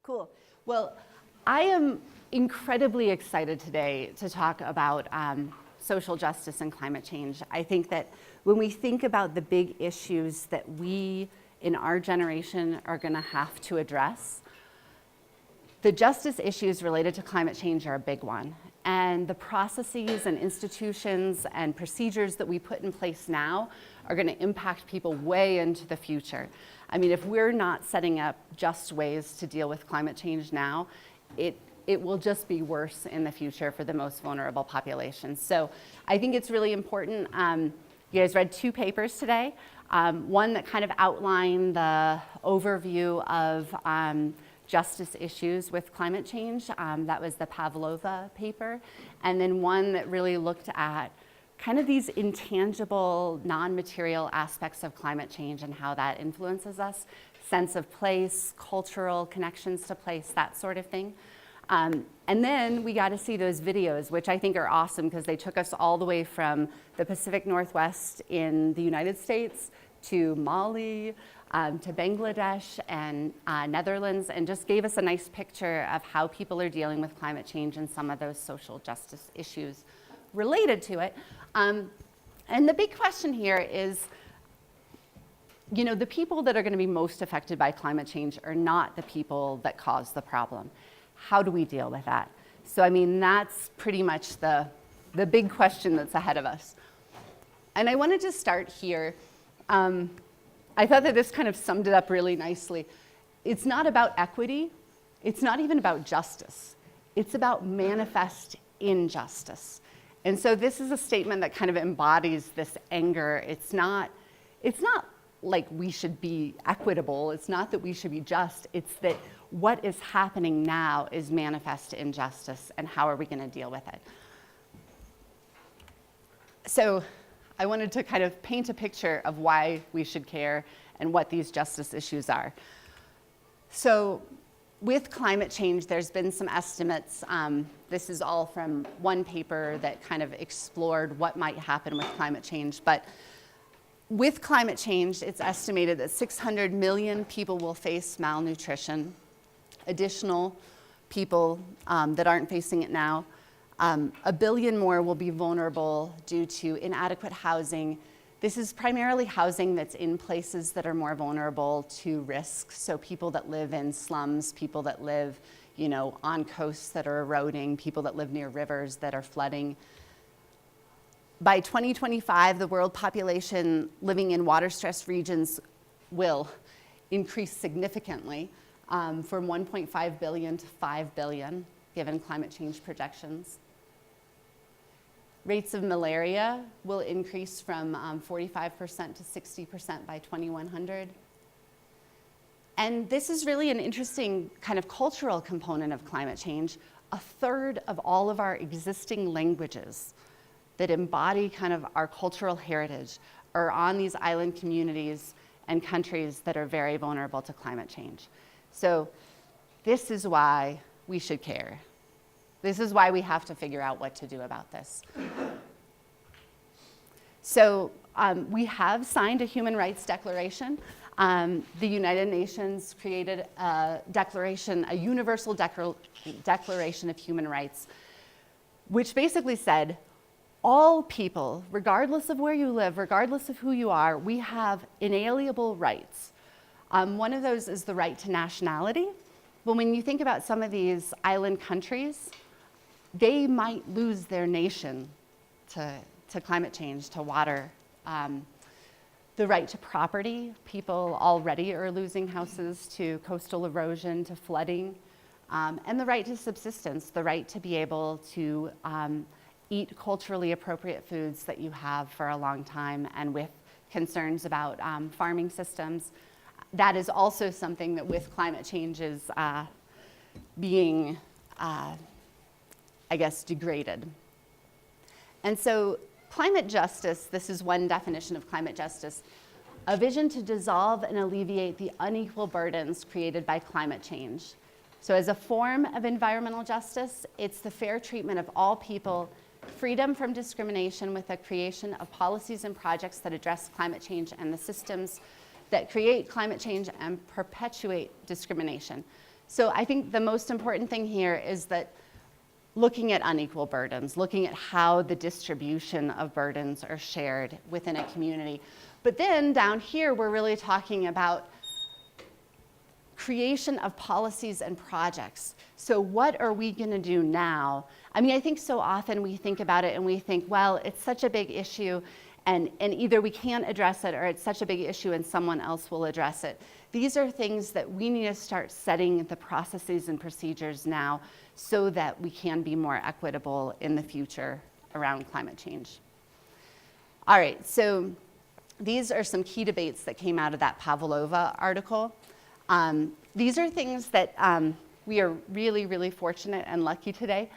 Cool. Well, I am incredibly excited today to talk about social justice and climate change. I think that when we think about the big issues that we in our generation are going to have to address, the justice issues related to climate change are a big one. And the processes and institutions and procedures that we put in place now are going to impact people way into the future. I mean, if we're not setting up just ways to deal with climate change now, it will just be worse in the future for the most vulnerable populations. So I think it's really important. You guys read 2 papers today. One that kind of outlined the overview of justice issues with climate change. That was the Pavlova paper. And then one that really looked at kind of these intangible, non-material aspects of climate change and how that influences us, sense of place, cultural connections to place, that sort of thing. And then we got to see those videos, which I think are awesome because they took us all the way from the Pacific Northwest in the United States to Mali, to Bangladesh and Netherlands, and just gave us a nice picture of how people are dealing with climate change and some of those social justice issues related to it. And the big question here is, you know, the people that are going to be most affected by climate change are not the people that cause the problem. How do we deal with that? So, I mean, that's pretty much the big question that's ahead of us. And I wanted to start here. I thought that this kind of summed it up really nicely. It's not about equity. It's not even about justice. It's about manifest injustice. And so this is a statement that kind of embodies this anger. It's not like we should be equitable. It's not that we should be just. It's that what is happening now is manifest injustice, and how are we going to deal with it? So I wanted to kind of paint a picture of why we should care and what these justice issues are. So with climate change, there's been some estimates. This is all from one paper that kind of explored what might happen with climate change. But with climate change, it's estimated that 600 million people will face malnutrition. Additional people that aren't facing it now. 1 billion more will be vulnerable due to inadequate housing. This is primarily housing that's in places that are more vulnerable to risk. So people that live in slums, people that live, you know, on coasts that are eroding, people that live near rivers that are flooding. By 2025, the world population living in water-stressed regions will increase significantly from 1.5 billion to 5 billion, given climate change projections. Rates of malaria will increase from 45% to 60% by 2100. And this is really an interesting kind of cultural component of climate change. 1/3 of all of our existing languages that embody kind of our cultural heritage are on these island communities and countries that are very vulnerable to climate change. So this is why we should care. This is why we have to figure out what to do about this. So we have signed a human rights declaration. The United Nations created a declaration, a universal declaration of human rights, which basically said, all people, regardless of where you live, regardless of who you are, we have inalienable rights. One of those is the right to nationality. But when you think about some of these island countries, they might lose their nation to climate change, to water. The right to property, people already are losing houses to coastal erosion, to flooding. And the right to subsistence, the right to be able to eat culturally appropriate foods that you have for a long time, and with concerns about farming systems. That is also something that with climate change is being, I guess, degraded. And so climate justice, this is one definition of climate justice, a vision to dissolve and alleviate the unequal burdens created by climate change. So as a form of environmental justice, it's the fair treatment of all people, freedom from discrimination with the creation of policies and projects that address climate change and the systems that create climate change and perpetuate discrimination. So I think the most important thing here is that looking at unequal burdens, looking at how the distribution of burdens are shared within a community. But then down here, we're really talking about creation of policies and projects. So what are we going to do now? I mean, I think so often we think about it and we think, well, it's such a big issue and either we can't address it or it's such a big issue and someone else will address it. These are things that we need to start setting the processes and procedures now so that we can be more equitable in the future around climate change. All right, so these are some key debates that came out of that Pavlova article. These are things that we are really, really fortunate and lucky today.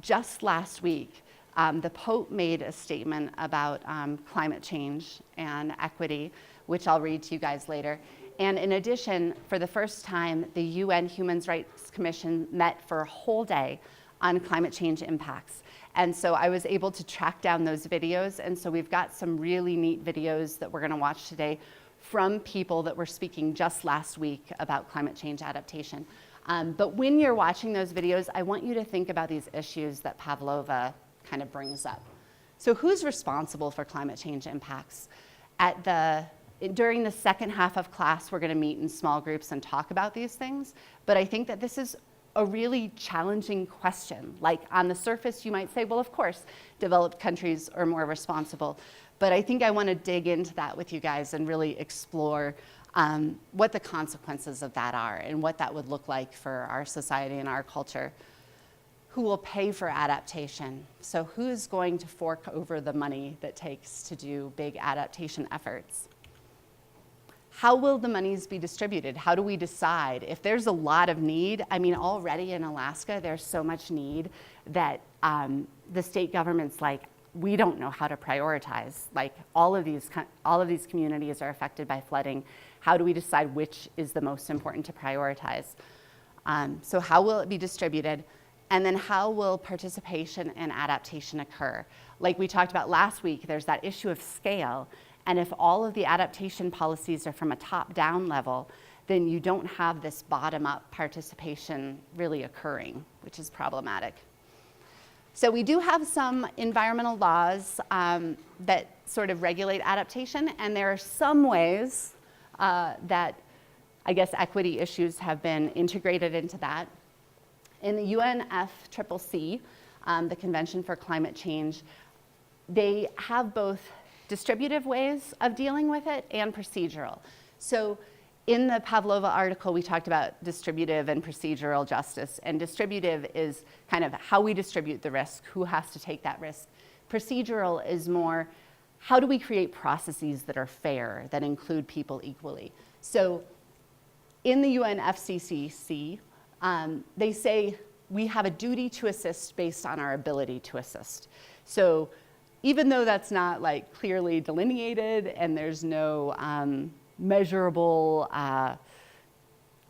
Just last week, the Pope made a statement about climate change and equity, which I'll read to you guys later. And in addition, for the first time, the UN Human Rights Commission met for a whole day on climate change impacts. And so I was able to track down those videos. And so we've got some really neat videos that we're going to watch today from people that were speaking just last week about climate change adaptation. But when you're watching those videos, I want you to think about these issues that Pavlova kind of brings up. So who's responsible for climate change impacts? During the second half of class, we're going to meet in small groups and talk about these things. But I think that this is a really challenging question. Like on the surface, you might say, well, of course, developed countries are more responsible. But I think I want to dig into that with you guys and really explore what the consequences of that are and what that would look like for our society and our culture. Who will pay for adaptation? So who's going to fork over the money that takes to do big adaptation efforts? How will the monies be distributed? How do we decide? If there's a lot of need, I mean, already in Alaska, there's so much need that the state government's like, we don't know how to prioritize. Like all of these communities are affected by flooding. How do we decide which is the most important to prioritize? So how will it be distributed? And then how will participation and adaptation occur? Like we talked about last week, there's that issue of scale. And if all of the adaptation policies are from a top-down level, then you don't have this bottom-up participation really occurring, which is problematic. So we do have some environmental laws that sort of regulate adaptation, and there are some ways that I guess equity issues have been integrated into that. In the UNFCCC, the Convention for Climate Change, they have both distributive ways of dealing with it and procedural. So in the Pavlova article, we talked about distributive and procedural justice. And distributive is kind of how we distribute the risk, who has to take that risk. Procedural is more, how do we create processes that are fair, that include people equally? So in the UNFCCC, they say we have a duty to assist based on our ability to assist. So even though that's not like clearly delineated and there's no measurable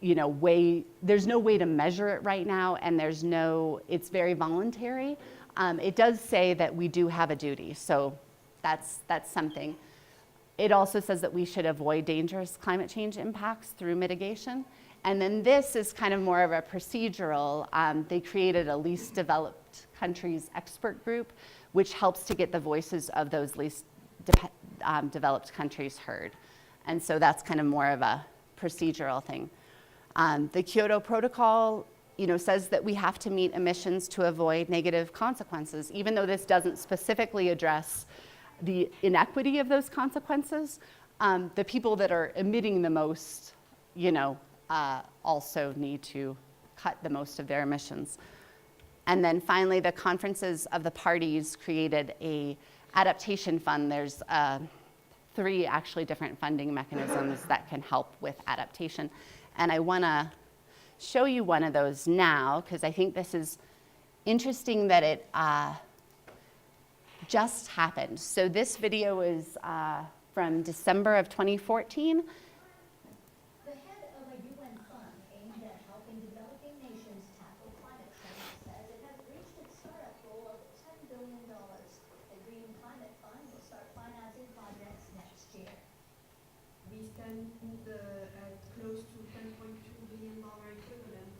way, there's no way to measure it right now, and it's very voluntary. It does say that we do have a duty, so that's something. It also says that we should avoid dangerous climate change impacts through mitigation. And then this is kind of more of a procedural. They created a least developed countries expert group, which helps to get the voices of those least developed countries heard. And so that's kind of more of a procedural thing. The Kyoto Protocol says that we have to meet emissions to avoid negative consequences, even though this doesn't specifically address the inequity of those consequences. The people that are emitting the most, also need to cut the most of their emissions. And then finally, the conferences of the parties created a adaptation fund. There's 3 actually different funding mechanisms that can help with adaptation. And I want to show you one of those now, because I think this is interesting that it just happened. So this video is from December of 2014. Close to $10.2 billion equivalent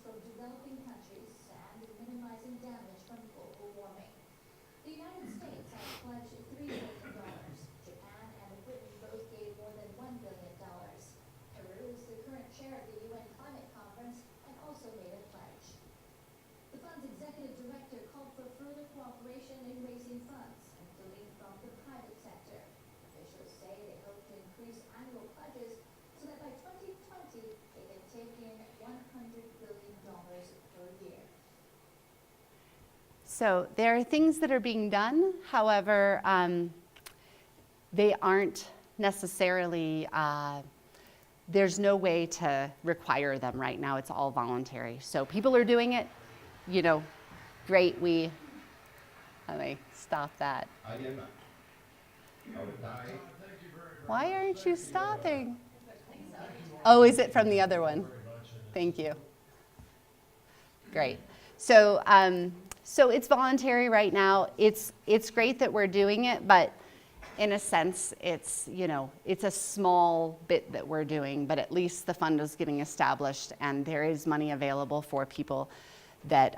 from developing countries and minimizing damage from global warming. The United States has pledged $3 billion. Japan and Britain both gave more than $1 billion. Peru is the current chair of the UN Climate Conference and also made a pledge. The fund's executive director called for further cooperation in raising funds, including from the private sector. Officials say they hope to increase annual pledges so that by 2020 they can take in $100 billion per year. So there are things that are being done, however, they aren't necessarily, there's no way to require them right now. It's all voluntary. So people are doing it, you know, great. Let me stop that. Why aren't you stopping? Oh, is it from the other one? Thank you. Great. So, so it's voluntary right now. It's great that we're doing it, but in a sense, it's, you know, it's a small bit that we're doing, but at least the fund is getting established and there is money available for people that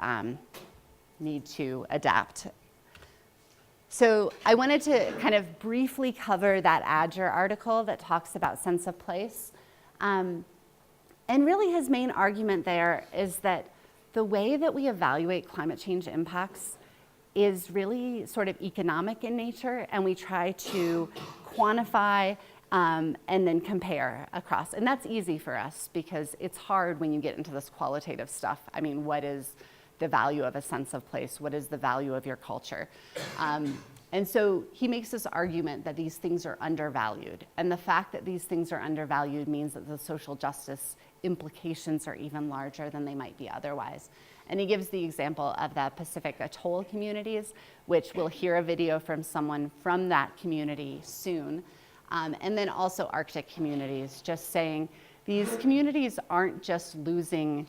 need to adapt. So I wanted to kind of briefly cover that Adger article that talks about sense of place. And really his main argument there is that the way that we evaluate climate change impacts is really sort of economic in nature, and we try to quantify and then compare across. And that's easy for us because it's hard when you get into this qualitative stuff. I mean, what is the value of a sense of place? What is the value of your culture? And so he makes this argument that these things are undervalued. And the fact that these things are undervalued means that the social justice implications are even larger than they might be otherwise. And he gives the example of the Pacific Atoll communities, which we'll hear a video from someone from that community soon. And then also Arctic communities, just saying these communities aren't just losing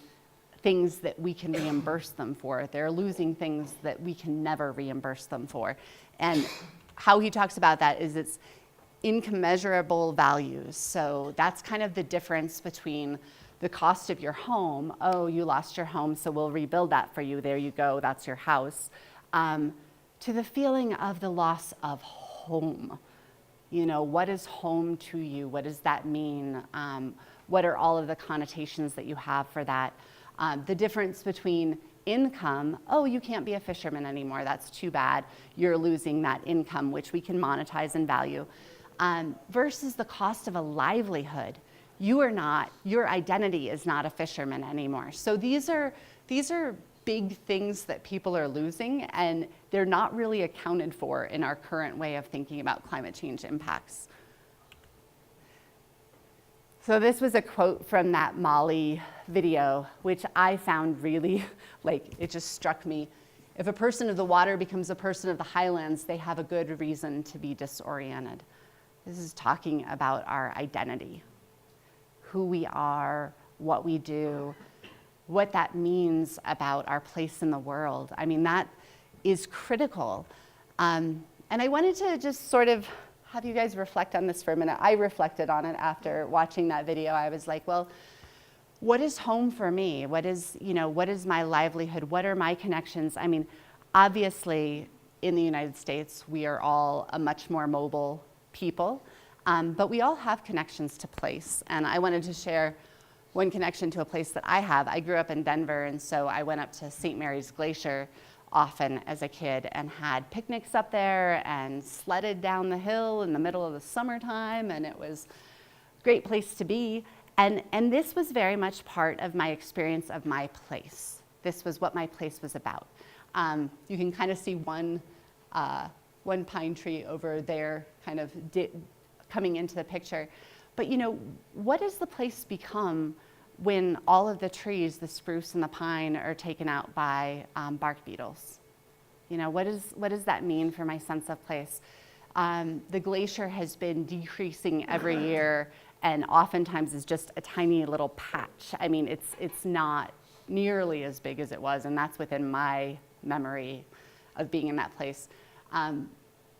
things that we can reimburse them for. They're losing things that we can never reimburse them for. And how he talks about that is it's incommensurable values. So that's kind of the difference between the cost of your home. Oh, you lost your home, so we'll rebuild that for you. There you go, that's your house. To the feeling of the loss of home. You know, what is home to you? What does that mean? What are all of the connotations that you have for that? The difference between income, oh, you can't be a fisherman anymore, that's too bad. You're losing that income, which we can monetize and value, versus the cost of a livelihood. You are not, your identity is not a fisherman anymore. So these are big things that people are losing, and they're not really accounted for in our current way of thinking about climate change impacts. So this was a quote from that Mali video, which I found really, like, it just struck me. If a person of the water becomes a person of the highlands, they have a good reason to be disoriented. This is talking about our identity, who we are, what we do, what that means about our place in the world. I mean, that is critical. And I wanted to just sort of have you guys reflect on this for a minute. I reflected on it after watching that video. I was like, well, what is home for me? What is, you know, what is my livelihood? What are my connections? I mean, obviously, in the United States, we are all a much more mobile people, but we all have connections to place. And I wanted to share one connection to a place that I have. I grew up in Denver, and so I went up to St. Mary's Glacier often as a kid and had picnics up there and sledded down the hill in the middle of the summertime, and it was a great place to be. And this was very much part of my experience of my place. This was what my place was about. You can kind of see one pine tree over there kind of coming into the picture. But you know, what does the place become when all of the trees, the spruce and the pine, are taken out by bark beetles? You know, what does that mean for my sense of place? The glacier has been decreasing every year, and oftentimes is just a tiny little patch. I mean, it's not nearly as big as it was, and that's within my memory of being in that place.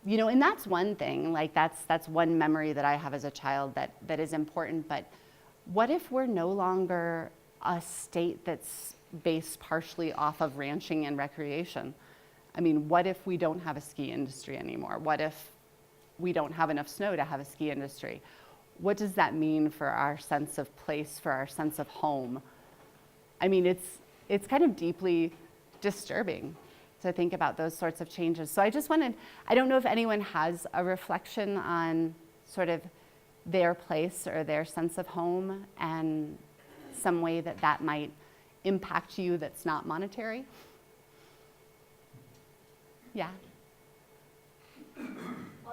You know, and that's one thing, like that's one memory that I have as a child that is important, but what if we're no longer a state that's based partially off of ranching and recreation. I mean, what if we don't have a ski industry anymore? What if we don't have enough snow to have a ski industry? What does that mean for our sense of place, for our sense of home? I mean, it's kind of deeply disturbing to think about those sorts of changes. So I just wanted, I don't know if anyone has a reflection on sort of their place or their sense of home and some way that that might impact you that's not monetary. Yeah. Well,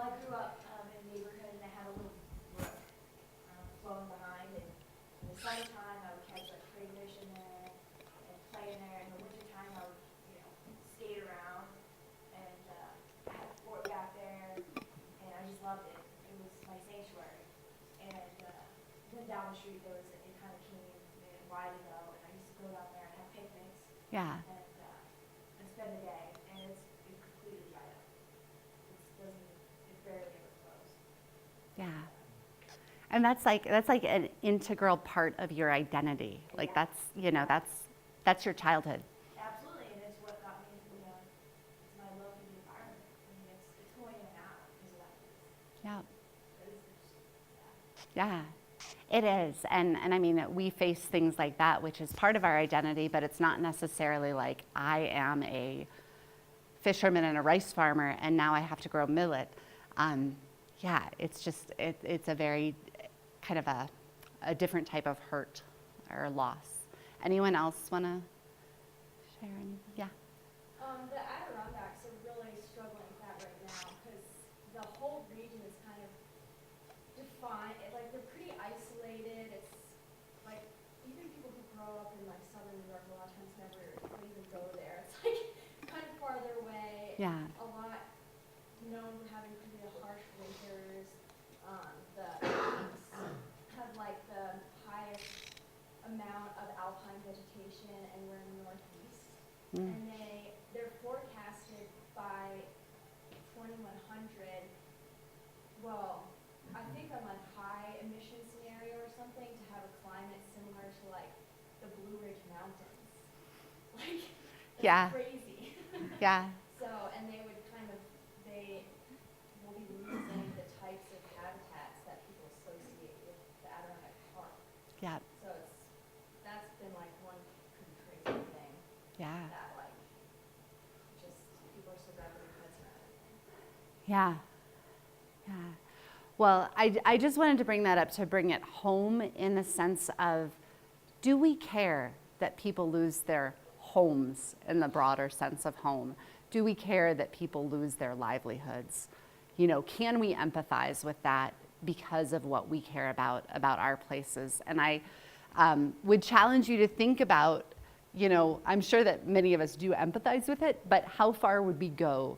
I grew up in a neighborhood and I had a little brook flowing behind, and in the summertime I would catch like prey fish in there and play in there. In the wintertime I would, skate around, and I had a fort back there, and I just loved it. It was my sanctuary. And then down the street it kind of came wide ago, and I used to go down there and have picnics Yeah. and spend the day, and it's completely dried up. It barely ever flows. Yeah. And that's like an integral part of your identity. Like Yeah. that's your childhood. Absolutely, and it's what got me into it's my love for the environment. I mean, it's going in and out because of that. Yeah. It's Yeah. It is. And I mean, we face things like that, which is part of our identity, but it's not necessarily like I am a fisherman and a rice farmer and now I have to grow millet. Yeah, it's just, it's a very kind of a different type of hurt or loss. Anyone else want to share anything? Yeah. The Adirondacks are really struggling with that right now because the whole region is kind of defined, like they're pretty isolated. It's like even people who grow up in like southern New York a lot of times never even go there. It's like kind of farther away. Yeah. A lot known for having pretty harsh winters. The peaks have like the highest amount of alpine vegetation anywhere in the Northeast. And they're forecasted by 2100, well, I think on like high emission scenario or something, to have a climate similar to like the Blue Ridge Mountains. Like, that's Yeah. crazy. Yeah. So, and they will be losing the types of habitats that people associate with the Adirondack Park. Yeah. So that's been like one pretty crazy thing. Yeah. That like, just people are so wrapping their heads around everything. Yeah. Yeah. Well, I just wanted to bring that up to bring it home in the sense of, do we care that people lose their homes in the broader sense of home? Do we care that people lose their livelihoods? Can we empathize with that because of what we care about our places? And I would challenge you to think about, I'm sure that many of us do empathize with it, but how far would we go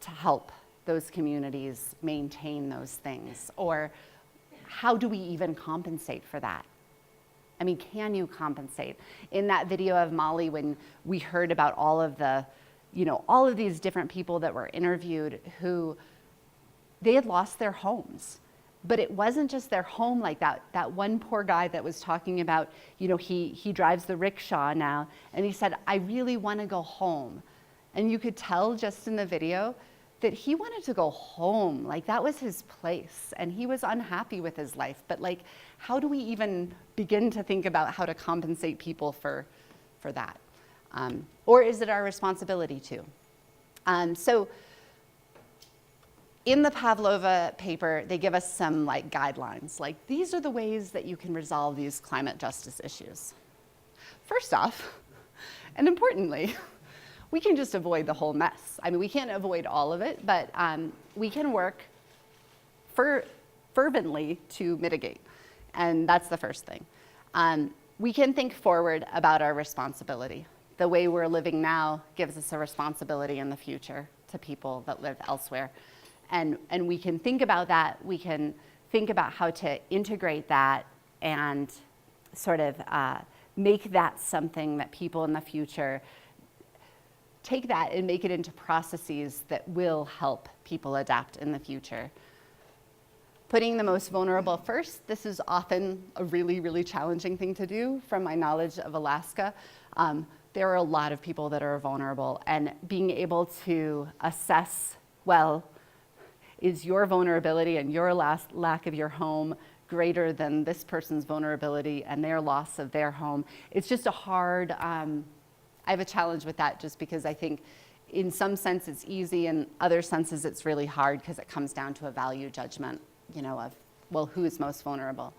to help those communities maintain those things? Or how do we even compensate for that? I mean, can you compensate? In that video of Molly, when we heard about all of these different people that were interviewed who, they had lost their homes. But it wasn't just their home like that. That one poor guy that was talking about, he drives the rickshaw now, and he said, I really want to go home. And you could tell just in the video that he wanted to go home. Like, that was his place, and he was unhappy with his life. But like, how do we even begin to think about how to compensate people for that? Or is it our responsibility to? So in the Pavlova paper, they give us some like guidelines. Like, these are the ways that you can resolve these climate justice issues. First off, and importantly, we can just avoid the whole mess. I mean, we can't avoid all of it, but we can work fervently to mitigate. And that's the first thing. We can think forward about our responsibility. The way we're living now gives us a responsibility in the future to people that live elsewhere. And we can think about that. We can think about how to integrate that and sort of make that something that people in the future take that and make it into processes that will help people adapt in the future. Putting the most vulnerable first, this is often a really, really challenging thing to do from my knowledge of Alaska. There are a lot of people that are vulnerable, and being able to assess, well, is your vulnerability and your lack of your home greater than this person's vulnerability and their loss of their home? It's just a hard, I have a challenge with that, just because I think in some sense it's easy, in other senses it's really hard, because it comes down to a value judgment, you know, of, well, who is most vulnerable?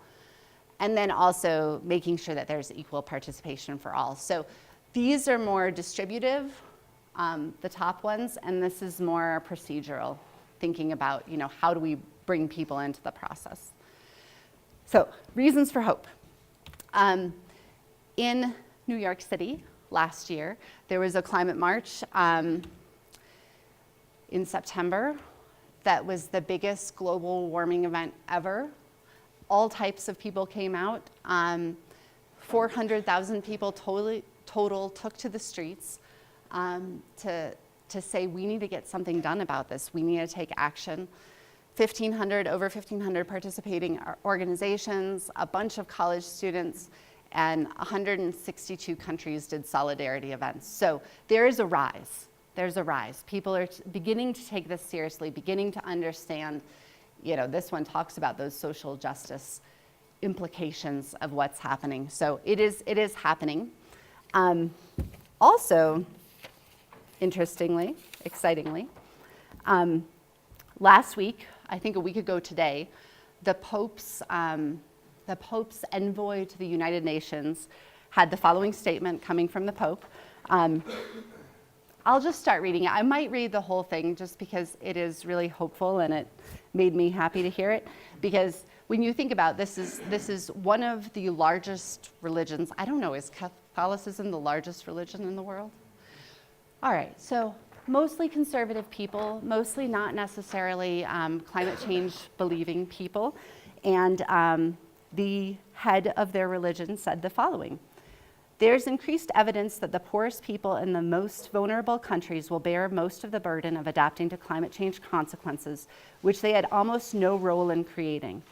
And then also making sure that there's equal participation for all. So these are more distributive, the top ones, and this is more procedural, thinking about, you know, how do we bring people into the process. So, reasons for hope. In New York City last year, there was a climate march in September that was the biggest global warming event ever. All types of people came out. 400,000 people total took to the streets to say, we need to get something done about this. We need to take action. Over 1,500 participating organizations, a bunch of college students, and 162 countries did solidarity events. So there is a rise. There's a rise. People are beginning to take this seriously, beginning to understand, you know, this one talks about those social justice implications of what's happening. So it is happening. Also, interestingly, excitingly, last week, I think a week ago today, the Pope's envoy to the United Nations had the following statement coming from the Pope. I'll just start reading it. I might read the whole thing just because it is really hopeful, and it made me happy to hear it. Because when you think about this is one of the largest religions. I don't know, is Catholicism the largest religion in the world? All right, so mostly conservative people, mostly not necessarily climate change believing people. And the head of their religion said the following: there's increased evidence that the poorest people in the most vulnerable countries will bear most of the burden of adapting to climate change consequences, which they had almost no role in creating.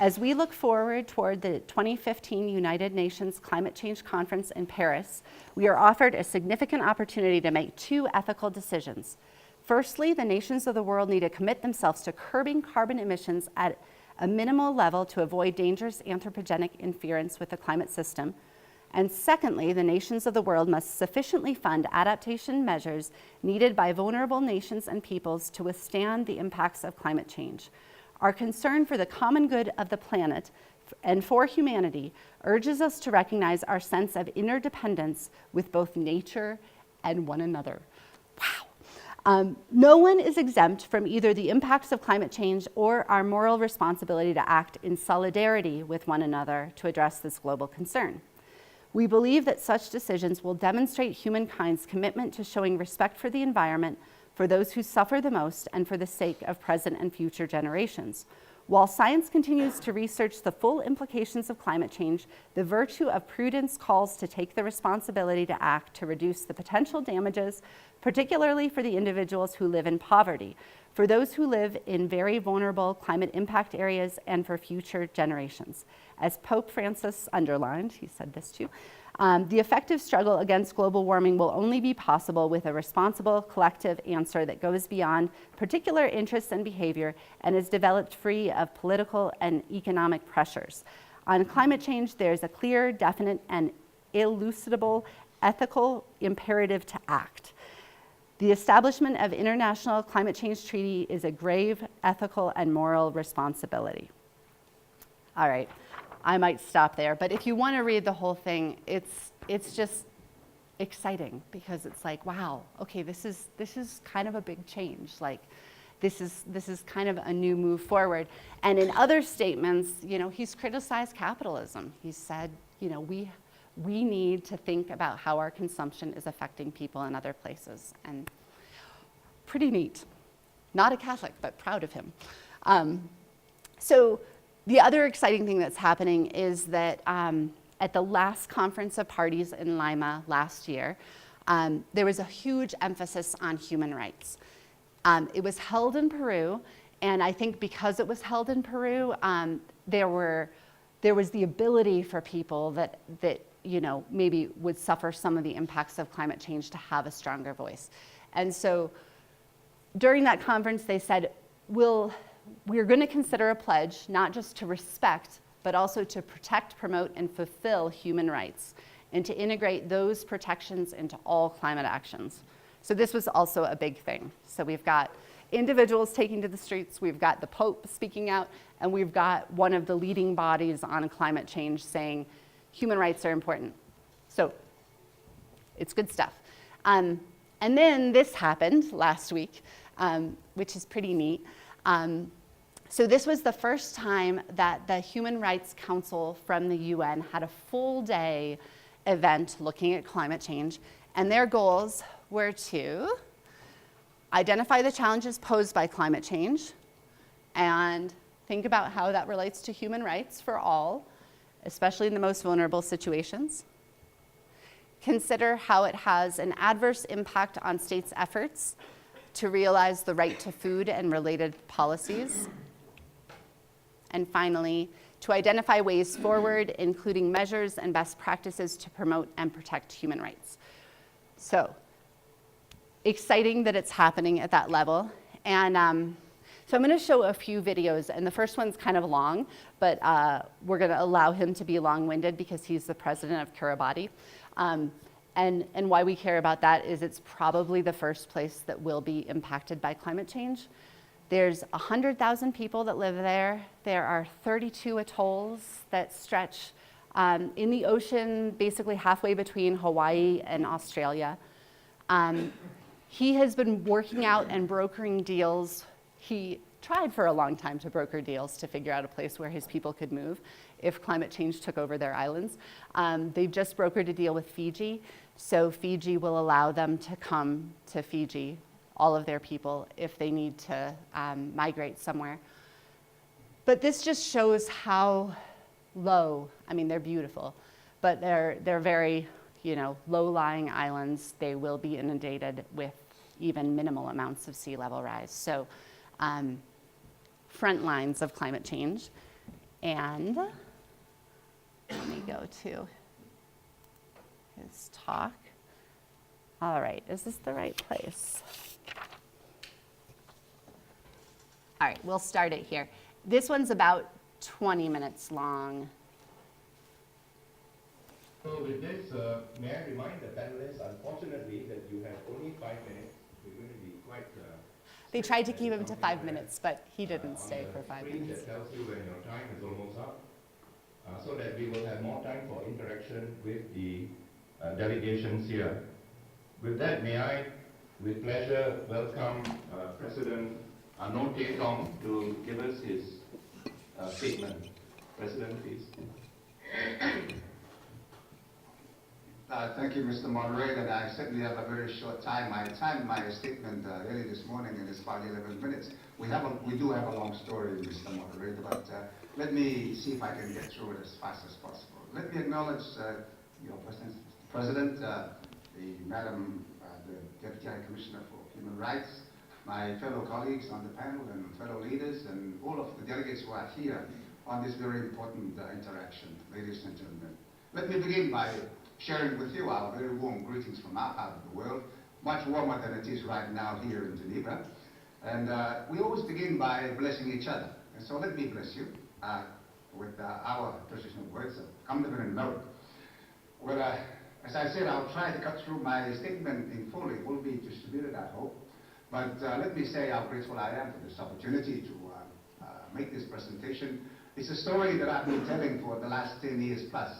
As we look forward toward the 2015 United Nations Climate Change Conference in Paris, we are offered a significant opportunity to make two ethical decisions. Firstly, the nations of the world need to commit themselves to curbing carbon emissions at a minimal level to avoid dangerous anthropogenic interference with the climate system. And secondly, the nations of the world must sufficiently fund adaptation measures needed by vulnerable nations and peoples to withstand the impacts of climate change. Our concern for the common good of the planet and for humanity urges us to recognize our sense of interdependence with both nature and one another. Wow. No one is exempt from either the impacts of climate change or our moral responsibility to act in solidarity with one another to address this global concern. We believe that such decisions will demonstrate humankind's commitment to showing respect for the environment, for those who suffer the most, and for the sake of present and future generations. While science continues to research the full implications of climate change, the virtue of prudence calls to take the responsibility to act to reduce the potential damages, particularly for the individuals who live in poverty, for those who live in very vulnerable climate impact areas, and for future generations. As Pope Francis underlined, he said this too, the effective struggle against global warming will only be possible with a responsible collective answer that goes beyond particular interests and behavior and is developed free of political and economic pressures. On climate change, there's a clear, definite, and elucidable ethical imperative to act. The establishment of international climate change treaty is a grave ethical and moral responsibility. All right. I might stop there, but if you want to read the whole thing, it's just exciting, because it's like, wow, okay, this is kind of a big change. Like, this is kind of a new move forward. And in other statements, you know, he's criticized capitalism. He said, you know, we need to think about how our consumption is affecting people in other places. And pretty neat. Not a Catholic, but proud of him. So the other exciting thing that's happening is that at the last Conference of Parties in Lima last year, there was a huge emphasis on human rights. It was held in Peru, and I think because it was held in Peru, there was the ability for people that maybe would suffer some of the impacts of climate change to have a stronger voice. And so during that conference, they said, we're going to consider a pledge not just to respect, but also to protect, promote, and fulfill human rights, and to integrate those protections into all climate actions. So this was also a big thing. So we've got individuals taking to the streets, we've got the Pope speaking out, and we've got one of the leading bodies on climate change saying human rights are important. So it's good stuff. And then this happened last week, which is pretty neat. So this was the first time that the Human Rights Council from the UN had a full day event looking at climate change, and their goals were to identify the challenges posed by climate change and think about how that relates to human rights for all, especially in the most vulnerable situations. Consider how it has an adverse impact on states' efforts to realize the right to food and related policies. And finally, to identify ways forward, including measures and best practices to promote and protect human rights. So, exciting that it's happening at that level. And so I'm going to show a few videos, and the first one's kind of long, but we're going to allow him to be long-winded because he's the president of Kiribati. And why we care about that is it's probably the first place that will be impacted by climate change. There's 100,000 people that live there. There are 32 atolls that stretch in the ocean, basically halfway between Hawaii and Australia. He has been working out and brokering deals. He tried for a long time to broker deals to figure out a place where his people could move if climate change took over their islands. They've just brokered a deal with Fiji, so Fiji will allow them to come to Fiji, all of their people, if they need to migrate somewhere. But this just shows how low, I mean, they're beautiful, but they're very, low-lying islands. They will be inundated with even minimal amounts of sea level rise. So front lines of climate change. And let me go to his talk. All right, is this the right place? All right, we'll start it here. This one's about 20 minutes long. So with this, may I remind the panelists, unfortunately, that you have only 5 minutes. We're going to be quite... They tried to keep him to 5 minutes, but he didn't stay for 5 minutes. That tells you when your time is almost up, so that we will have more time for interaction with the delegations here. With that, may I, with pleasure, welcome President No Te Tong to give us his statement. President, please. Thank you, Mr. Moderator. I certainly have a very short time. I timed my statement early this morning, and it's about 11 minutes. We do have a long story, Mr. Moderator, but let me see if I can get through it as fast as possible. Let me acknowledge your President, the Deputy High Commissioner for Human Rights, my fellow colleagues on the panel and fellow leaders, and all of the delegates who are here on this very important interaction, ladies and gentlemen. Let me begin by sharing with you our very warm greetings from our part of the world, much warmer than it is right now here in Geneva. And we always begin by blessing each other. And so let me bless you with our traditional words of Kamdavan and Merrick. Well, as I said, I'll try to cut through my statement in full. It will be distributed, I hope. But let me say how grateful I am for this opportunity to make this presentation. It's a story that I've been telling for the last 10 years plus.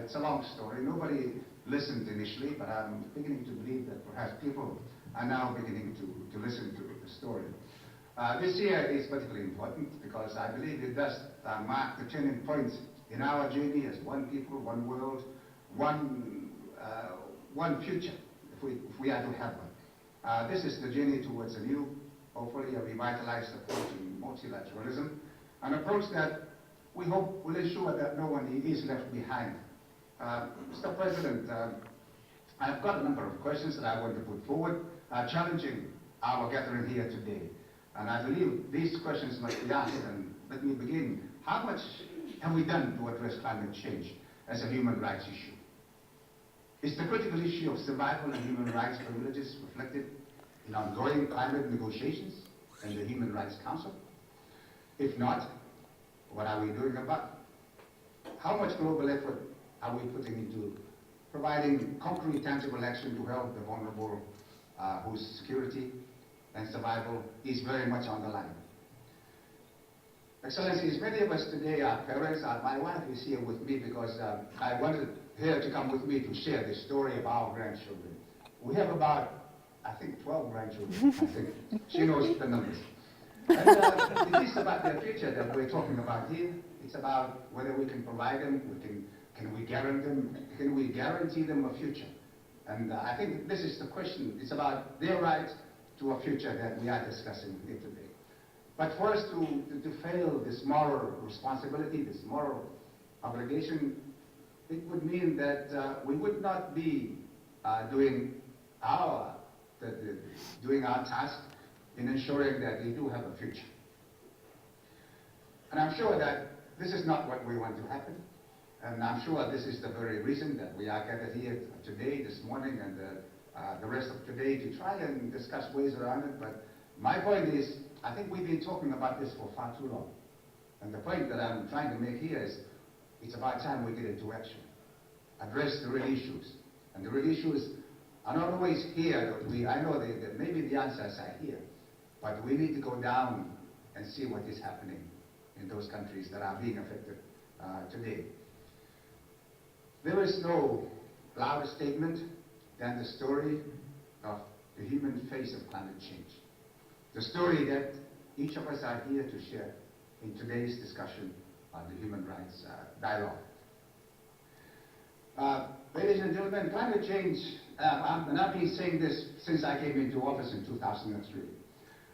It's a long story. Nobody listened initially, but I'm beginning to believe that perhaps people are now beginning to listen to the story. This year is particularly important because I believe it does mark the turning point in our journey as one people, one world, one future, if we are to have one. This is the journey towards a new, hopefully a revitalized approach in multilateralism, an approach that we hope will ensure that no one is left behind. Mr. President, I've got a number of questions that I want to put forward, challenging our gathering here today. And I believe these questions must be answered, and let me begin. How much have we done to address climate change as a human rights issue? Is the critical issue of survival and human rights privileges reflected in ongoing climate negotiations and the Human Rights Council? If not, what are we doing about it? How much global effort are we putting into providing concrete, tangible action to help the vulnerable whose security and survival is very much on the line? Excellencies, many of us today are parents. My wife is here with me because I wanted her to come with me to share the story of our grandchildren. We have about, I think, 12 grandchildren. I think she knows the numbers. And it is about their future that we're talking about here. It's about whether we can provide them, can we guarantee them a future? And I think this is the question. It's about their right to a future that we are discussing here today. But for us to fulfill this moral responsibility, this moral obligation, it would mean that we would not be doing our task in ensuring that they do have a future. And I'm sure that this is not what we want to happen. And I'm sure this is the very reason that we are gathered here today, this morning, and the rest of today to try and discuss ways around it. But my point is, I think we've been talking about this for far too long. And the point that I'm trying to make here is, it's about time we get into action. Address the real issues. And the real issues are not always here. I know that maybe the answers are here. But we need to go down and see what is happening in those countries that are being affected today. There is no louder statement than the story of the human face of climate change. The story that each of us are here to share in today's discussion on the human rights dialogue. Ladies and gentlemen, climate change, and I've been saying this since I came into office in 2003,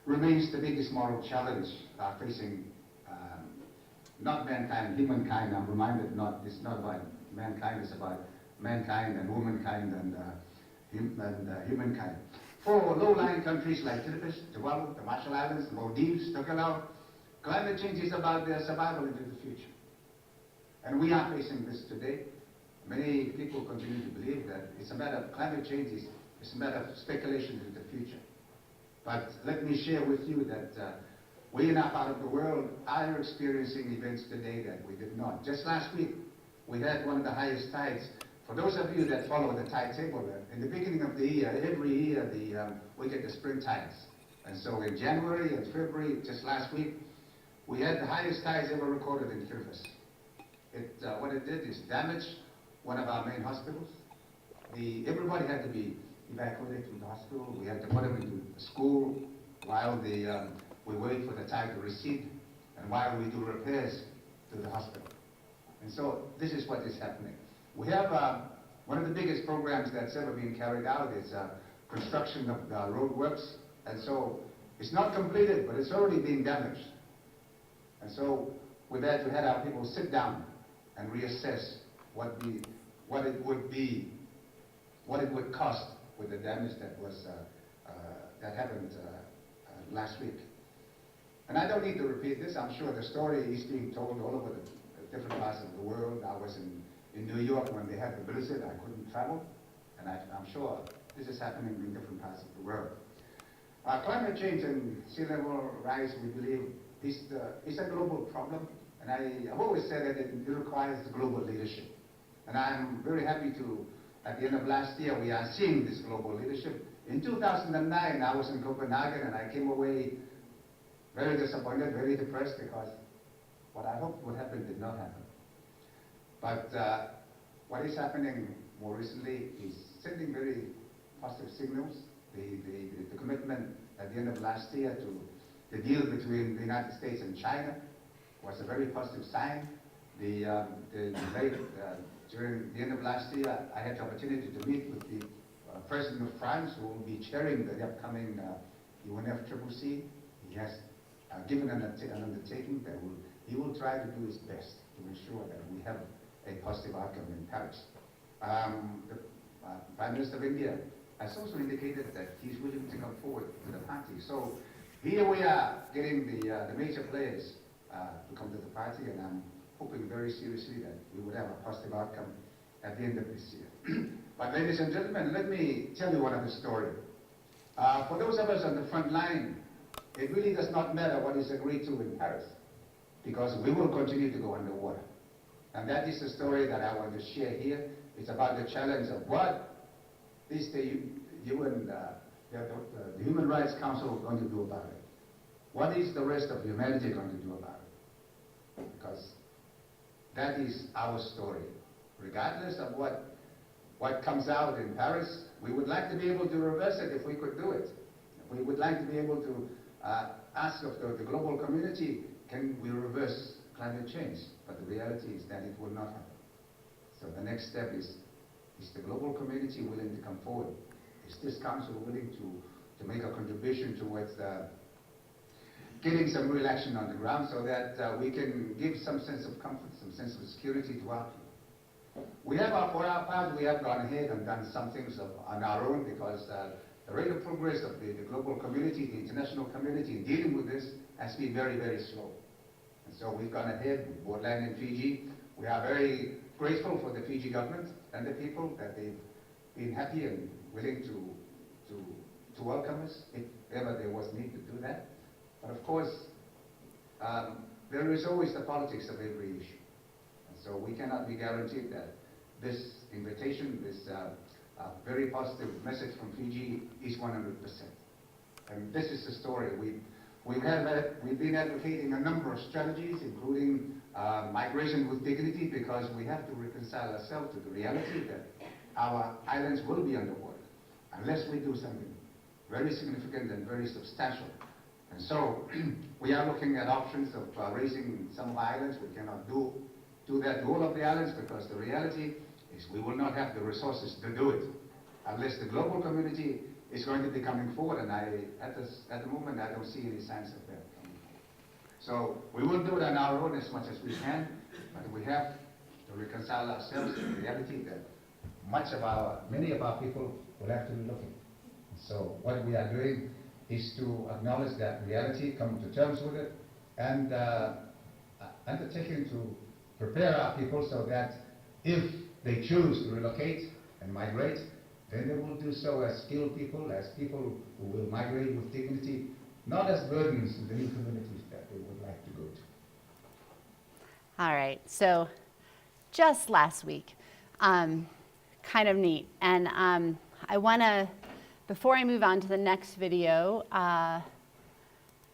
remains the biggest moral challenge facing not mankind, humankind. I'm reminded it's not about mankind, it's about mankind and womankind and humankind. For low-lying countries like Philippines, Tuvalu, the Marshall Islands, the Maldives, Tokelau, climate change is about their survival into the future. And we are facing this today. Many people continue to believe that it's a matter of climate change, it's a matter of speculation into the future. But let me share with you that we in our part of the world are experiencing events today that we did not. Just last week, we had one of the highest tides. For those of you that follow the tide table, in the beginning of the year, every year we get the spring tides. And so in January and February, just last week, we had the highest tides ever recorded in Kiribati. What it did is damage one of our main hospitals. Everybody had to be evacuated from the hospital. We had to put them into school while we wait for the tide to recede and while we do repairs to the hospital. And so this is what is happening. We have one of the biggest programs that's ever been carried out is construction of roadworks. And so it's not completed, but it's already being damaged. And so with that, we had our people sit down and reassess what it would cost with the damage that happened last week. And I don't need to repeat this. I'm sure the story is being told all over the different parts of the world. I was in New York when they had the blizzard. I couldn't travel. And I'm sure this is happening in different parts of the world. Climate change and sea level rise, we believe, is a global problem. And I've always said that it requires global leadership. And I'm very happy to, at the end of last year, we are seeing this global leadership. In 2009, I was in Copenhagen and I came away very disappointed, very depressed, because what I hoped would happen did not happen. But what is happening more recently is sending very positive signals. The commitment at the end of last year to the deal between the United States and China was a very positive sign. During the end of last year, I had the opportunity to meet with the President of France, who will be chairing the upcoming UNFCCC. He has given an undertaking that he will try to do his best to ensure that we have a positive outcome in Paris. The Prime Minister of India has also indicated that he's willing to come forward to the party. So here we are getting the major players to come to the party, and I'm hoping very seriously that we would have a positive outcome at the end of this year. But ladies and gentlemen, let me tell you one other story. For those of us on the front line, it really does not matter what is agreed to in Paris, because we will continue to go underwater. And that is the story that I want to share here. It's about the challenge of what is the Human Rights Council going to do about it. What is the rest of humanity going to do about it? Because that is our story. Regardless of what comes out in Paris, we would like to be able to reverse it if we could do it. We would like to be able to ask of the global community, can we reverse climate change? But the reality is that it will not happen. So the next step is the global community willing to come forward? Is this council willing to make a contribution towards getting some real action on the ground so that we can give some sense of comfort, some sense of security to our people? For our part, we have gone ahead and done some things on our own, because the rate of progress of the global community, the international community in dealing with this has been very, very slow. And so we've gone ahead, we bought land in Fiji. We are very grateful for the Fiji government and the people that they've been happy and willing to welcome us if ever there was need to do that. But of course, there is always the politics of every issue. And so we cannot be guaranteed that this invitation, this very positive message from Fiji is 100%. And this is the story. We've been advocating a number of strategies, including migration with dignity, because we have to reconcile ourselves to the reality that our islands will be underwater unless we do something very significant and very substantial. And so we are looking at options of raising some of our islands. We cannot do that to all of the islands, because the reality is we will not have the resources to do it unless the global community is going to be coming forward, and at the moment I don't see any signs of that coming forward. So we will do it on our own as much as we can, but we have to reconcile ourselves to the reality that many of our people will have to be looking. So what we are doing is to acknowledge that reality, come to terms with it, and undertaking to prepare our people so that if they choose to relocate and migrate, then they will do so as skilled people, as people who will migrate with dignity, not as burdens to the new communities that they would like to go to. All right, so just last week, kind of neat. And I want to, before I move on to the next video, got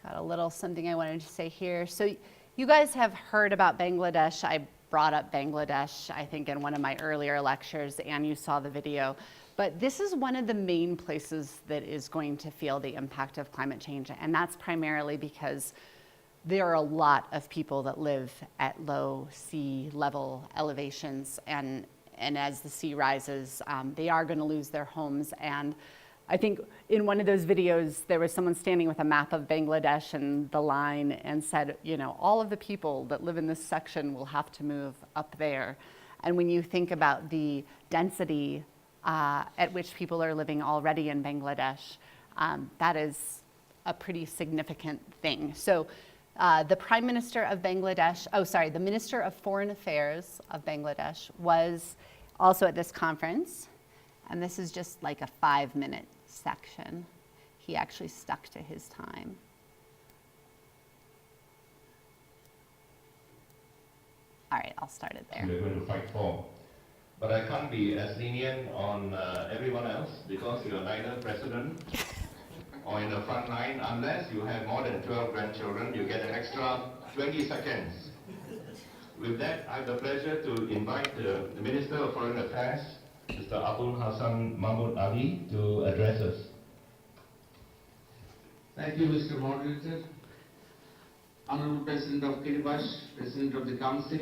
a little something I wanted to say here. So you guys have heard about Bangladesh. I brought up Bangladesh, I think, in one of my earlier lectures, and you saw the video. But this is one of the main places that is going to feel the impact of climate change, and that's primarily because there are a lot of people that live at low sea level elevations, and as the sea rises, they are going to lose their homes. And I think in one of those videos, there was someone standing with a map of Bangladesh and the line and said, you know, all of the people that live in this section will have to move up there. And when you think about the density at which people are living already in Bangladesh, that is a pretty significant thing. So the Prime Minister of Bangladesh, the Minister of Foreign Affairs of Bangladesh was also at this conference. And this is just like a 5-minute section. He actually stuck to his time. All right, I'll start it there. We're going to fight for. But I can't be as lenient on everyone else, because you're neither president or in the front line. Unless you have more than 12 grandchildren, you get an extra 20 seconds. With that, I have the pleasure to invite the Minister of Foreign Affairs, Mr. Abul Hassan Mahmood Ali, to address us. Thank you, Mr. Moderator. Honorable President of Kiribati, President of the Council,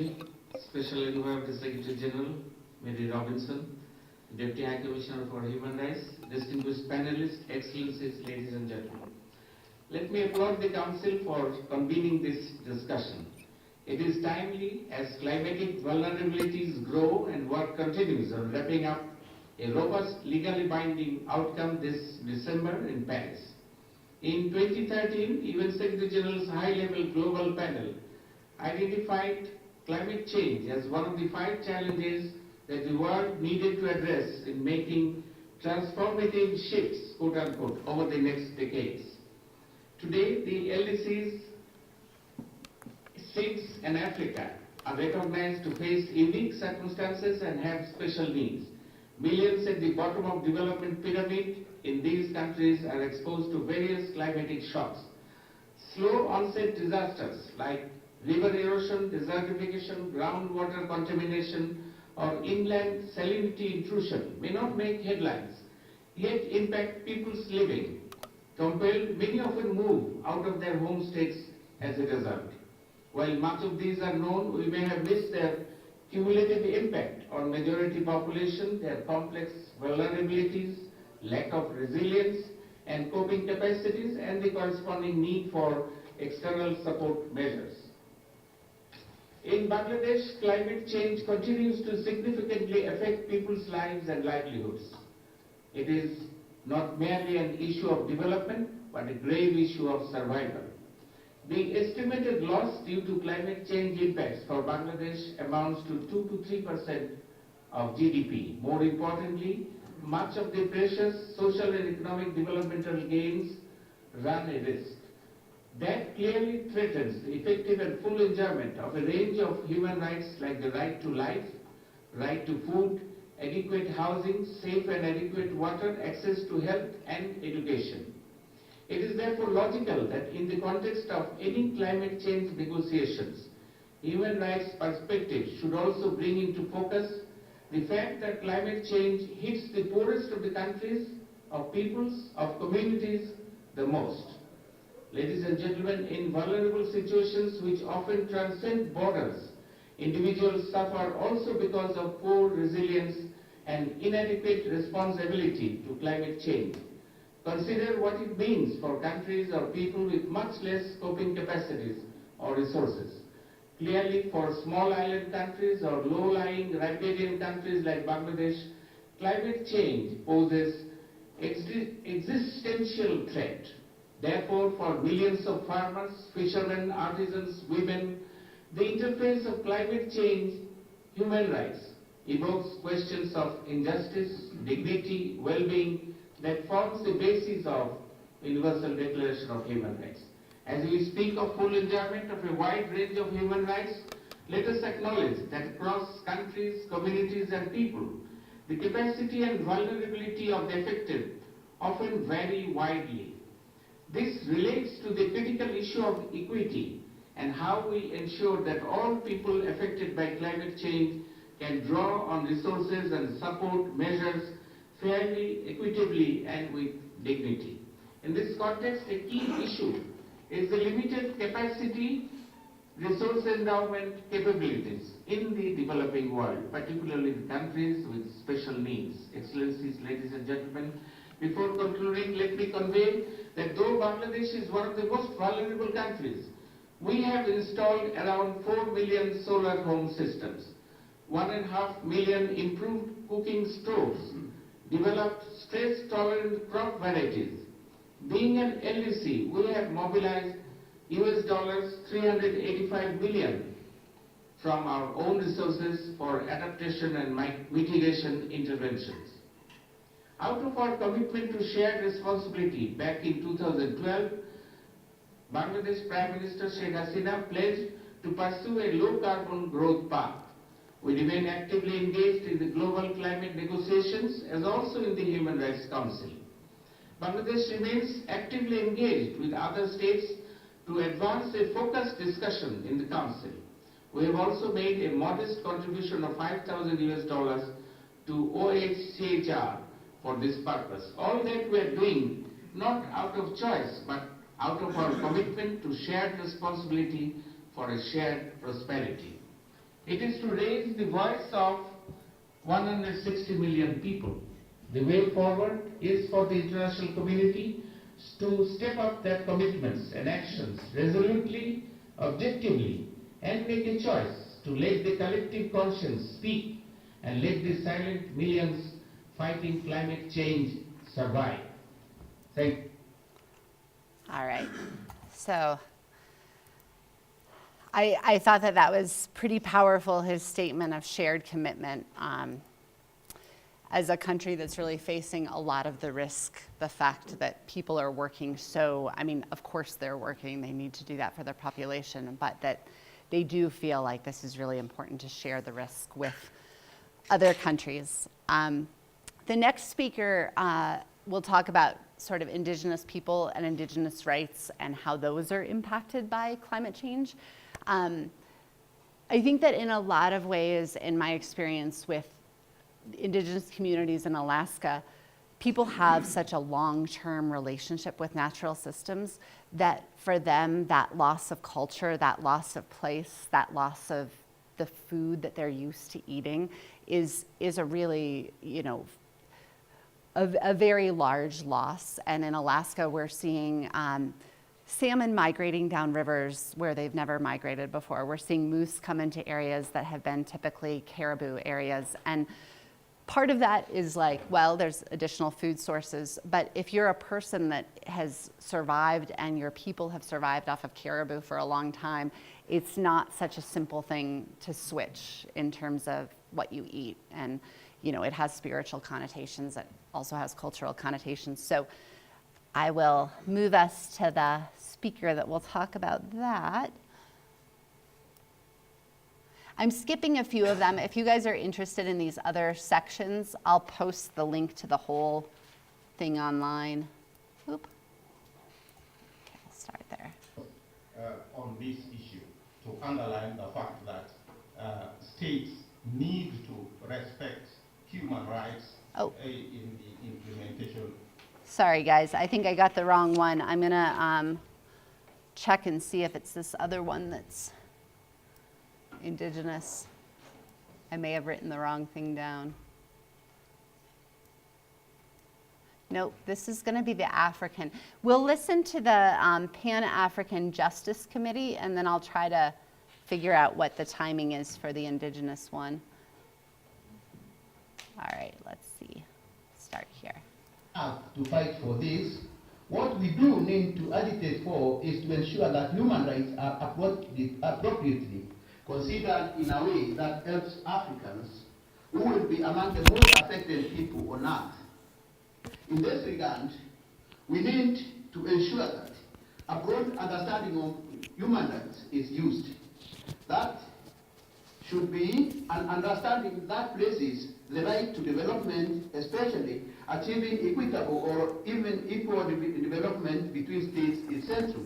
Special Envoy of the Secretary General, Mary Robinson, Deputy High Commissioner for Human Rights, distinguished panelists, excellencies, ladies and gentlemen. Let me applaud the Council for convening this discussion. It is timely as climatic vulnerabilities grow and work continues on wrapping up a robust, legally binding outcome this December in Paris. In 2013, UN Secretary General's high-level global panel identified climate change as one of the 5 challenges that the world needed to address in making transformative shifts, quote unquote, over the next decades. Today, the LDCs, states and Africa are recognized to face unique circumstances and have special needs. Millions at the bottom of development pyramid in these countries are exposed to various climatic shocks. Slow onset disasters like river erosion, desertification, groundwater contamination, or inland salinity intrusion may not make headlines, yet impact people's living. Compelled, many often move out of their home states as a result. While much of these are known, we may have missed their cumulative impact on majority population, their complex vulnerabilities, lack of resilience and coping capacities, and the corresponding need for external support measures. In Bangladesh, climate change continues to significantly affect people's lives and livelihoods. It is not merely an issue of development, but a grave issue of survival. The estimated loss due to climate change impacts for Bangladesh amounts to 2 to 3% of GDP. More importantly, much of the precious social and economic developmental gains run a risk. That clearly threatens the effective and full enjoyment of a range of human rights like the right to life, right to food, adequate housing, safe and adequate water, access to health and education. It is therefore logical that in the context of any climate change negotiations, human rights perspectives should also bring into focus the fact that climate change hits the poorest of the countries, of peoples, of communities the most. Ladies and gentlemen, in vulnerable situations which often transcend borders, individuals suffer also because of poor resilience and inadequate responsibility to climate change. Consider what it means for countries or people with much less coping capacities or resources. Clearly, for small island countries or low-lying riparian countries like Bangladesh, climate change poses existential threat. Therefore, for millions of farmers, fishermen, artisans, women, the interface of climate change, human rights, evokes questions of injustice, dignity, well-being that forms the basis of Universal Declaration of Human Rights. As we speak of full enjoyment of a wide range of human rights, let us acknowledge that across countries, communities and people, the capacity and vulnerability of the affected often vary widely. This relates to the critical issue of equity and how we ensure that all people affected by climate change can draw on resources and support measures fairly, equitably and with dignity. In this context, a key issue is the limited capacity, resource endowment capabilities in the developing world, particularly the countries with special needs. Excellencies, ladies and gentlemen, before concluding, let me convey that though Bangladesh is one of the most vulnerable countries, we have installed around 4 million solar home systems, 1.5 million improved cooking stoves, developed stress-tolerant crop varieties. Being an LDC, we have mobilized US dollars 385 million from our own resources for adaptation and mitigation interventions. Out of our commitment to shared responsibility back in 2012, Bangladesh Prime Minister Sheikh Hasina pledged to pursue a low-carbon growth path. We remain actively engaged in the global climate negotiations as also in the Human Rights Council. Bangladesh remains actively engaged with other states to advance a focused discussion in the Council. We have also made a modest contribution of $5,000 US to OHCHR for this purpose. All that we are doing not out of choice but out of our commitment to shared responsibility for a shared prosperity. It is to raise the voice of 160 million people. The way forward is for the international community to step up their commitments and actions resolutely, objectively, and make a choice to let the collective conscience speak and let the silent millions fighting climate change survive. Thank you. All right. So I thought that that was pretty powerful, his statement of shared commitment. As a country that's really facing a lot of the risk, the fact that people are working so, I mean, of course they're working, they need to do that for their population, but that they do feel like this is really important to share the risk with other countries. The next speaker will talk about sort of Indigenous people and Indigenous rights and how those are impacted by climate change. I think that in a lot of ways, in my experience with Indigenous communities in Alaska, people have such a long-term relationship with natural systems that for them, that loss of culture, that loss of place, that loss of the food that they're used to eating is a really, you know, a very large loss. And in Alaska, we're seeing salmon migrating down rivers where they've never migrated before. We're seeing moose come into areas that have been typically caribou areas. And part of that is like, well, there's additional food sources, but if you're a person that has survived and your people have survived off of caribou for a long time, it's not such a simple thing to switch in terms of what you eat. And, you know, it has spiritual connotations, it also has cultural connotations. So I will move us to the speaker that will talk about that. I'm skipping a few of them. If you guys are interested in these other sections, I'll post the link to the whole thing online. Oop. Okay, I'll start there. On this issue, to underline the fact that states need to respect human rights in the implementation. Sorry guys, I think I got the wrong one. I'm gonna check and see if it's this other one that's Indigenous. I may have written the wrong thing down. Nope, this is going to be the African. We'll listen to the Pan-African Justice Committee, and then I'll try to figure out what the timing is for the Indigenous one. All right, let's see. Start here. To fight for this, what we do need to agitate for is to ensure that human rights are appropriately considered in a way that helps Africans who will be among the most affected people on earth. In this regard, we need to ensure that a broad understanding of human rights is used. That should be an understanding that places the right to development, especially achieving equitable or even equal development between states, is central.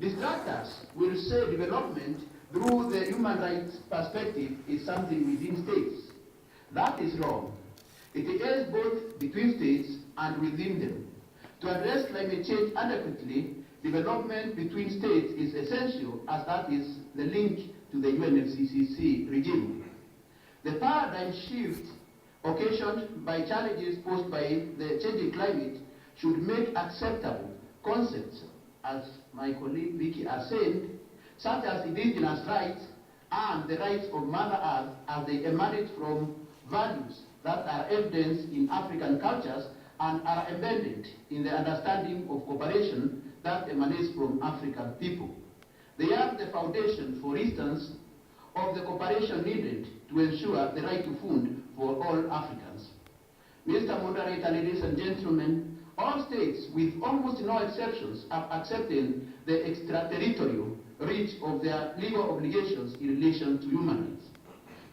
Distractors will say development through the human rights perspective is something within states. That is wrong. It is both between states and within them. To address climate change adequately, development between states is essential, as that is the link to the UNFCCC regime. The paradigm shift occasioned by challenges posed by the changing climate should make acceptable concepts, as my colleague Vicky has said, such as indigenous rights and the rights of Mother Earth, as they emanate from values that are evidenced in African cultures and are embedded in the understanding of cooperation that emanates from African people. They are the foundation, for instance, of the cooperation needed to ensure the right to food for all Africans. Mr. Moderator, ladies and gentlemen, all states, with almost no exceptions, have accepted the extraterritorial reach of their legal obligations in relation to human rights.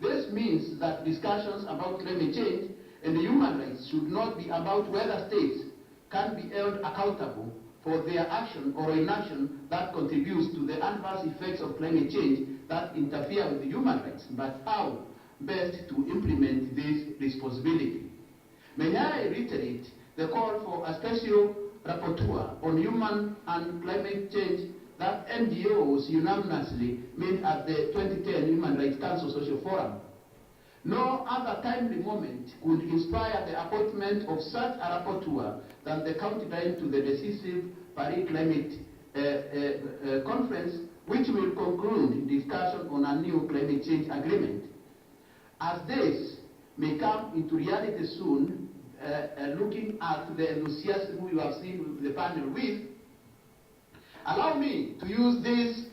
This means that discussions about climate change and human rights should not be about whether states can be held accountable for their action or inaction that contributes to the adverse effects of climate change that interfere with human rights, but how best to implement this responsibility. May I reiterate the call for a special rapporteur on human and climate change that NGOs unanimously made at the 2010 Human Rights Council Social Forum. No other timely moment could inspire the appointment of such a rapporteur than the countdown to the decisive Paris Climate Conference, which will conclude discussion on a new climate change agreement. As this may come into reality soon, looking at the enthusiasm we have seen the panel with, allow me to use this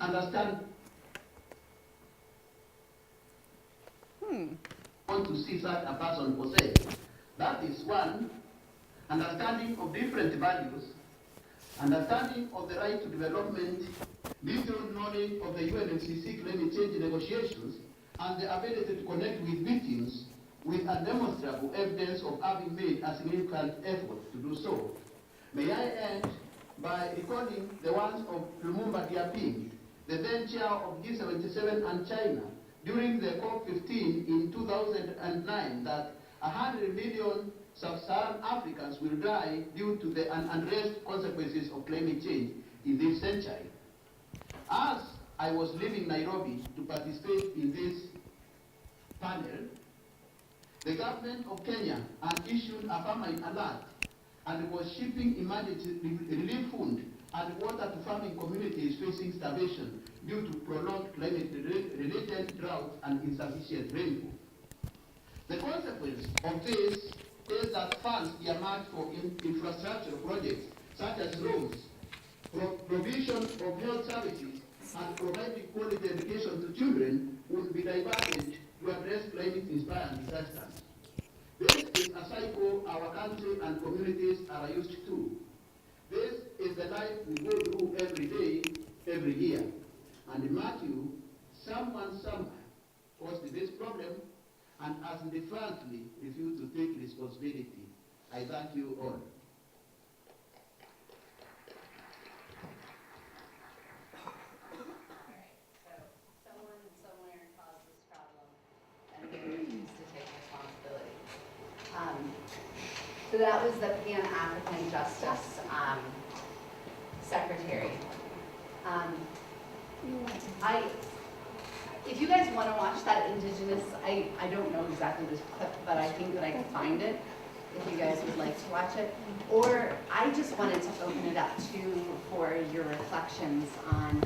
want to see such a person possess. That is one, understanding of different values, understanding of the right to development, detailed knowledge of the UNFCCC climate change negotiations, and the ability to connect with victims with a demonstrable evidence of having made a significant effort to do so. May I end by recalling the words of Lumumba Diaping, the then chair of G77 and China, during the COP15 in 2009, that 100 million sub-Saharan Africans will die due to the unrest consequences of climate change in this century. As I was leaving Nairobi to participate in this panel, the government of Kenya had issued a famine alert and was shipping emergency relief food and water to farming communities facing starvation due to prolonged climate-related drought and insufficient rainfall. The consequence of this is that funds earmarked for infrastructure projects such as roads, provision of health services, and providing quality education to children will be diverted to address climate-inspired disasters. This is a cycle our country and communities are used to. This is the life we go through every day, every year. And in Matthew, someone somewhere caused this problem and has defiantly refused to take responsibility. I thank you all. Someone somewhere caused this problem, and they refuse to take responsibility. So that was the Pan-African Justice Secretary. If you guys want to watch that Indigenous, I don't know exactly this clip, but I think that I could find it if you guys would like to watch it. Or I just wanted to open it up for your reflections on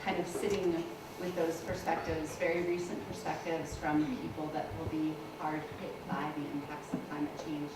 kind of sitting with those perspectives, very recent perspectives from people that will be hard hit by the impacts of climate change.